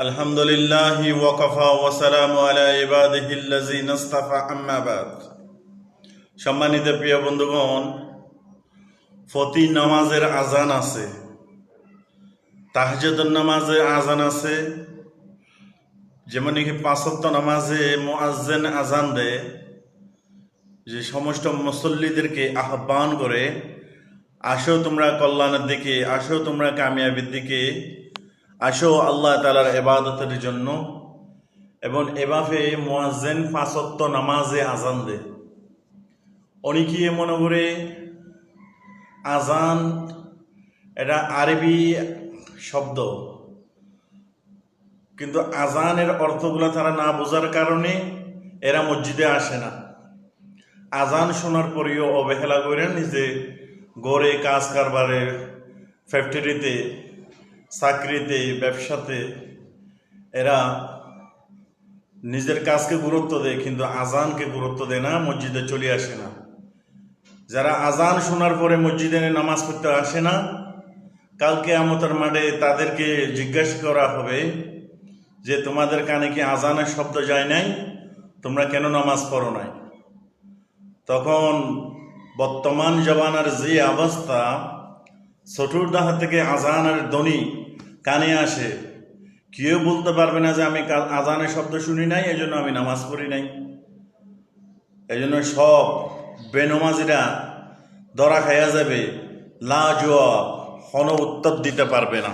আলহামদুলিল্লাহি ওয়াকাফা ওয়া সালামু আলা ইবাদিহিল্লাযিনা ইসতাফা আম্মা বাদ। সম্মানিত প্রিয় বন্ধুগণ, প্রতি নামাজের আজান আছে, তাহাজ্জুদের নামাজের আজান আছে। যেমন কি ৫ ওয়াক্ত নামাজে মুয়াজ্জিন আজান দেয়, যে সমস্ত মুসল্লিদেরকে আহ্বান করে, আসো তোমরা কল্যাণের দিকে, আসো তোমরা কামিয়াবির দিকে, আসো আল্লাহ তাআলার ইবাদতের জন্য। এবং এভাবে মুয়াজ্জিন ৫ ওয়াক্ত নামাজে আজান দেয়। অনেকে মনে করে আজান এটা আরবি শব্দ, কিন্তু আজানের অর্থগুলো তারা না বোঝার কারণে এরা মসজিদে আসে না। আজান শোনার পরেও অবহেলা করে নিজে গড়ে কাজ কারবারে, ফ্যাক্টরিতে, চাকরিতে, ব্যবসাতে এরা নিজের কাজকে গুরুত্ব দেয়, কিন্তু আজানকে গুরুত্ব দেয় না, মসজিদে চলে আসে না। যারা আজান শোনার পরে মসজিদে নামাজ পড়তে আসে না, কালকে কিয়ামতের মাঠে তাদেরকে জিজ্ঞাসা করা হবে যে তোমাদের কানে কি আজানের শব্দ যায় নাই, তোমরা কেন নামাজ পড়ো নাই? তখন বর্তমান জমানার যে অবস্থা, চতুর্দাহ থেকে আজানের ধ্বনি কানে আসে, কেউ বলতে পারবে না যে আমি আজানের শব্দ শুনি নাই, এই জন্য আমি নামাজ পড়ি নাই। এই জন্য সব বেনমাজিরা ধরা খাইয়া যাবে, লা জবাব, কোনো উত্তর দিতে পারবে না।